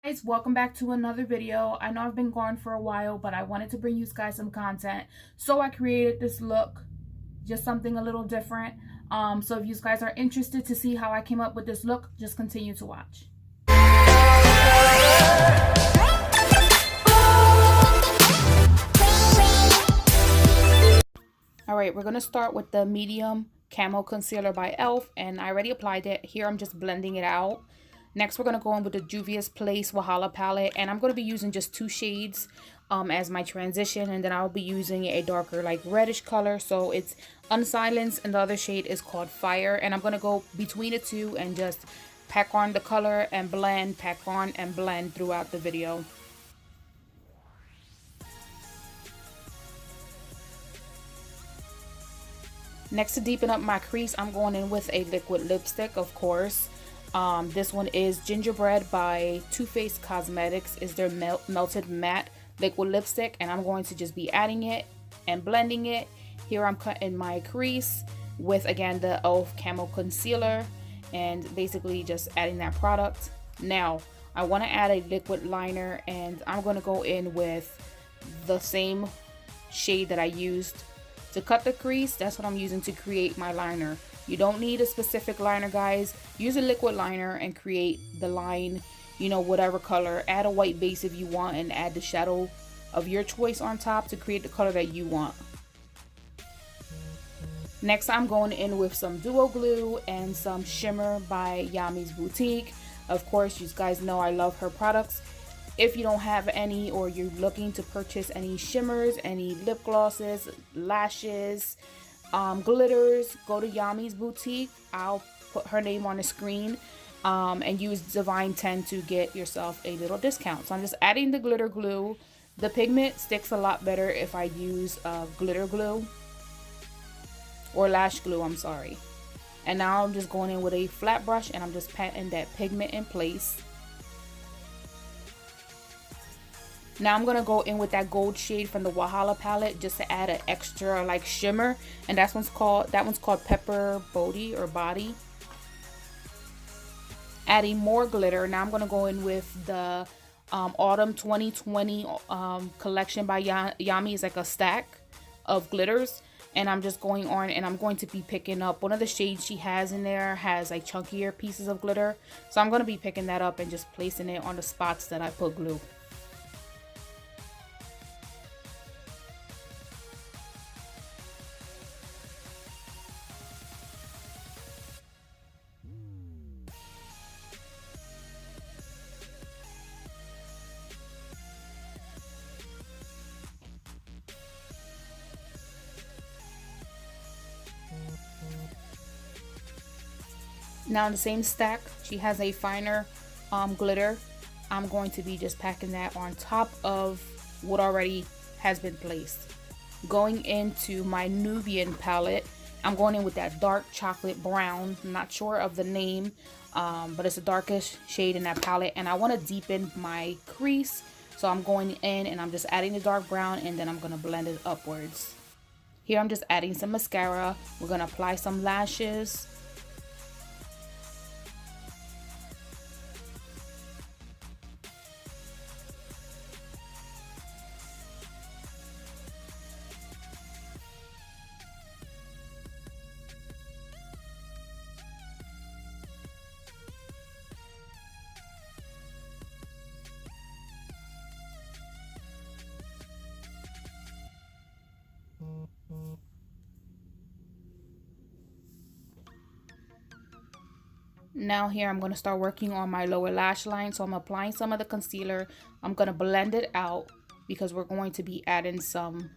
Guys, welcome back to another video. I know I've been gone for a while, but I wanted to bring you guys some content, so I created this look, just something a little different. So if you guys are interested to see how I came up with this look, just continue to watch. All right, we're gonna start with the medium camo concealer by e.l.f. and I already applied it. Here I'm just blending it out. Next, we're going to go in with the Juvia's Place Wahala palette, and I'm going to be using just two shades as my transition, and then I'll be using a darker like reddish color, so it's Unsilenced, and the other shade is called Fire, and I'm going to go between the two and just pack on the color and blend, pack on and blend throughout the video. Next, to deepen up my crease, I'm going in with a liquid lipstick, of course. This one is Gingerbread by Too Faced Cosmetics. Is their melted matte liquid lipstick, and I'm going to just be adding it and blending it. Here I'm cutting my crease with, again, the e.l.f. Camo Concealer, and basically just adding that product. Now, I want to add a liquid liner, and I'm going to go in with the same shade that I used to cut the crease. That's what I'm using to create my liner. You don't need a specific liner, guys. Use a liquid liner and create the line, you know, whatever color. Add a white base if you want, and add the shadow of your choice on top to create the color that you want. Next, I'm going in with some duo glue and some shimmer by Yamysboutique. Of course, you guys know I love her products. If you don't have any, or you're looking to purchase any shimmers, any lip glosses, lashes, glitters, go to Yamysboutique. I'll put her name on the screen, and use Divine 10 to get yourself a little discount. So I'm just adding the glitter glue. The pigment sticks a lot better if I use glitter glue, or lash glue, I'm sorry. And now I'm just going in with a flat brush, and I'm just patting that pigment in place. Now I'm gonna go in with that gold shade from the Wahala palette just to add an extra like shimmer, and that one's called Pepper Body or Body. Adding more glitter. Now I'm gonna go in with the Autumn 2020 collection by Yami. Is like a stack of glitters, and I'm just going on, and I'm going to be picking up one of the shades she has in there. Has like chunkier pieces of glitter, so I'm gonna be picking that up and just placing it on the spots that I put glue. Now in the same stack, she has a finer glitter. I'm going to be just packing that on top of what already has been placed. Going into my Nubian palette, I'm going in with that dark chocolate brown. I'm not sure of the name, but it's a darkish shade in that palette, and I want to deepen my crease. So I'm going in and I'm just adding the dark brown, and then I'm going to blend it upwards. Here I'm just adding some mascara. We're going to apply some lashes. Now here I'm going to start working on my lower lash line. So I'm applying some of the concealer. I'm going to blend it out because we're going to be adding some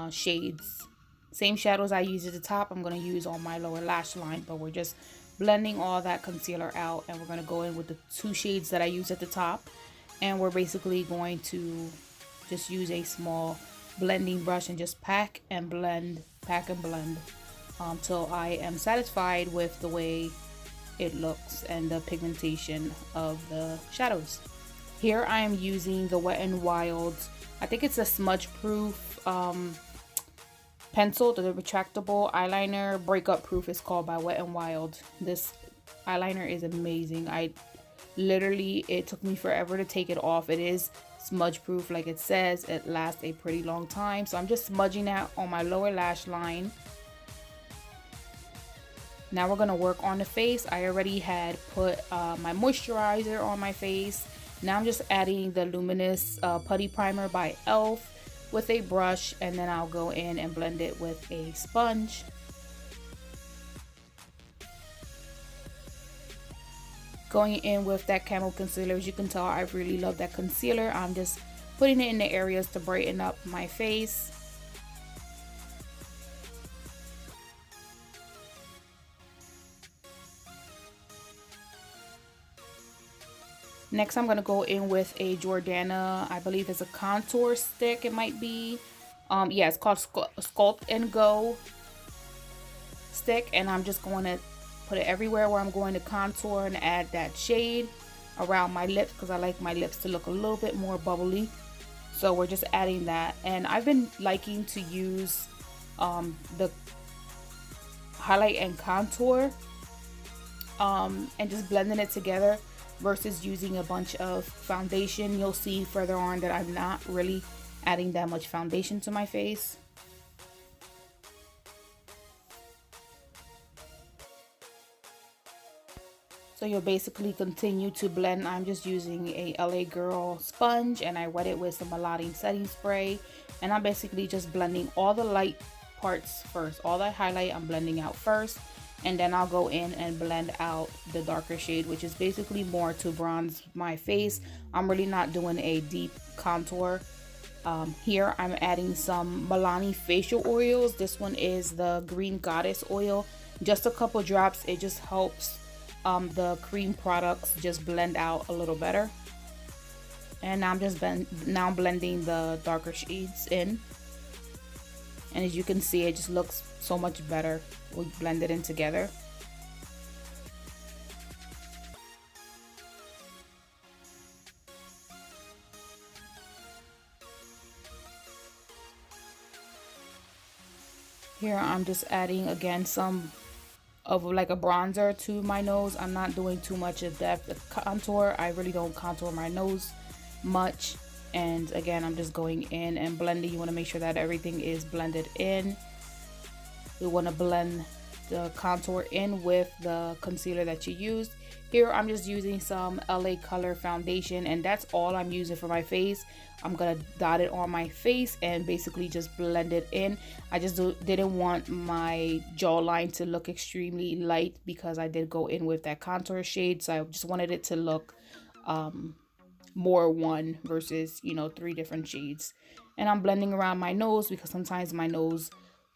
shades. Same shadows I used at the top, I'm going to use on my lower lash line, but we're just blending all that concealer out, and we're going to go in with the two shades that I used at the top, and we're basically going to just use a small blending brush and just pack and blend till I am satisfied with the way it looks and the pigmentation of the shadows. Here I am using the Wet n Wild, I think it's a smudge proof pencil, the retractable eyeliner. Breakup Proof is called by Wet n Wild. This eyeliner is amazing. I Literally, it took me forever to take it off. It is smudge proof like it says. It lasts a pretty long time. So I'm just smudging that on my lower lash line. Now we're gonna work on the face. I already had put my moisturizer on my face. Now I'm just adding the Luminous Putty Primer by e.l.f. with a brush, and then I'll go in and blend it with a sponge. Going in with that camo concealer. As you can tell, I really love that concealer. I'm just putting it in the areas to brighten up my face. Next, I'm gonna go in with a Jordana, I believe it's a contour stick, it might be. Yeah, it's called Sculpt and Go stick, and I'm just going to put it everywhere where I'm going to contour and add that shade around my lips, because I like my lips to look a little bit more bubbly. So we're just adding that, and I've been liking to use the highlight and contour and just blending it together versus using a bunch of foundation. You'll see further on that I'm not really adding that much foundation to my face. So you'll basically continue to blend. I'm just using a LA Girl sponge, and I wet it with some Aladdin setting spray, and I'm basically just blending all the light parts first. All that highlight I'm blending out first, and then I'll go in and blend out the darker shade, which is basically more to bronze my face. I'm really not doing a deep contour. Here I'm adding some Milani facial oils. This one is the Green Goddess oil. Just a couple drops. It just helps the cream products just blend out a little better. And I'm just blending the darker shades in. And as you can see, it just looks so much better. We blend it in together. Here I'm just adding again some of like a bronzer to my nose. I'm not doing too much of depth contour. I really don't contour my nose much. And again, I'm just going in and blending. You want to make sure that everything is blended in. We want to blend the contour in with the concealer that you used. Here I'm just using some LA Color foundation, and that's all I'm using for my face. I'm gonna dot it on my face and basically just blend it in. I just didn't want my jawline to look extremely light because I did go in with that contour shade, so I just wanted it to look more one versus, you know, 3 different shades. And I'm blending around my nose because sometimes my nose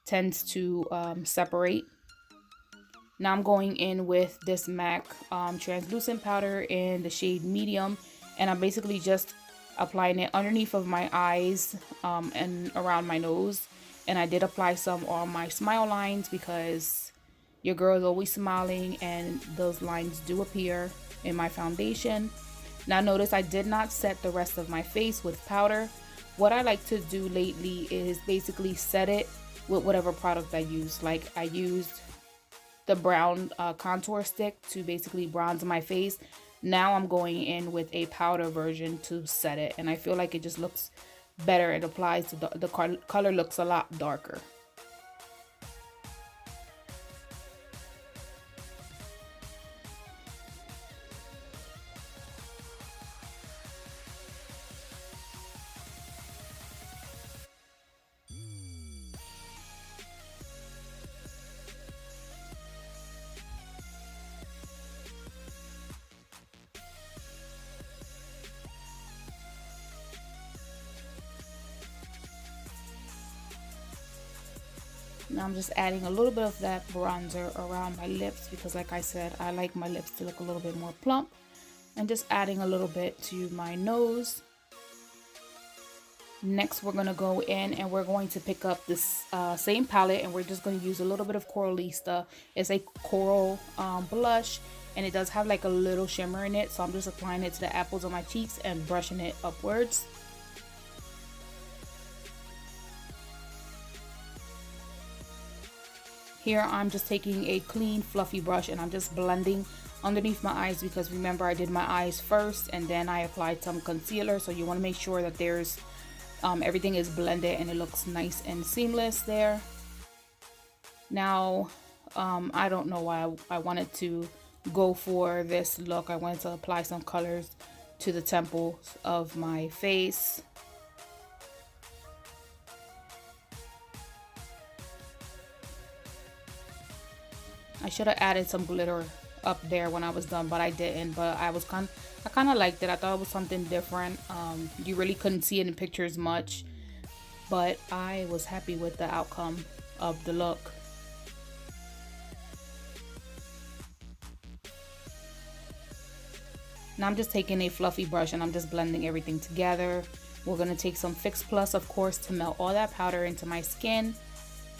tends to separate. Now I'm going in with this MAC translucent powder in the shade medium, and I'm basically just applying it underneath of my eyes and around my nose. And I did apply some on my smile lines because your girl is always smiling and those lines do appear in my foundation. Now notice I did not set the rest of my face with powder. What I like to do lately is basically set it with whatever product I use. Like I used the brown contour stick to basically bronze my face. Now I'm going in with a powder version to set it, and I feel like it just looks better. It applies to the color looks a lot darker. Now I'm just adding a little bit of that bronzer around my lips because, like I said, I like my lips to look a little bit more plump. And just adding a little bit to my nose. Next, we're going to go in and we're going to pick up this same palette, and we're just going to use a little bit of Coralista. It's a coral blush, and it does have like a little shimmer in it. So I'm just applying it to the apples of my cheeks and brushing it upwards. Here I'm just taking a clean fluffy brush and I'm just blending underneath my eyes, because remember I did my eyes first and then I applied some concealer. So you want to make sure that there's everything is blended and it looks nice and seamless there. Now I don't know why I wanted to go for this look. I wanted to apply some colors to the temples of my face. I should have added some glitter up there when I was done, but I didn't. But I kind of liked it. I thought it was something different. You really couldn't see it in pictures much, but I was happy with the outcome of the look. Now I'm just taking a fluffy brush and I'm just blending everything together. We're going to take some Fix Plus, of course, to melt all that powder into my skin.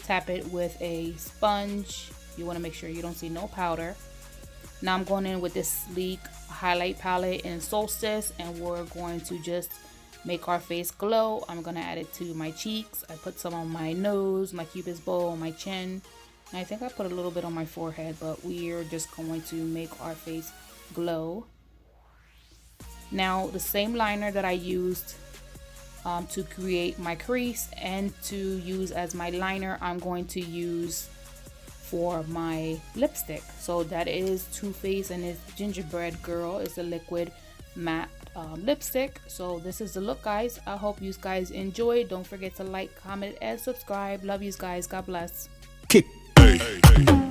Tap it with a sponge. You want to make sure you don't see no powder. Now I'm going in with this sleek highlight palette in Solstice, and we're going to just make our face glow. I'm going to add it to my cheeks. I put some on my nose, my cupid's bow, my chin. And I think I put a little bit on my forehead, but we're just going to make our face glow. Now the same liner that I used to create my crease and to use as my liner, I'm going to use for my lipstick. So that is Too Faced and it's Gingerbread Girl. It's a liquid matte lipstick. So this is the look, guys. I hope you guys enjoyed. Don't forget to like, comment, and subscribe. Love you guys. God bless. Kick. Hey, hey, hey.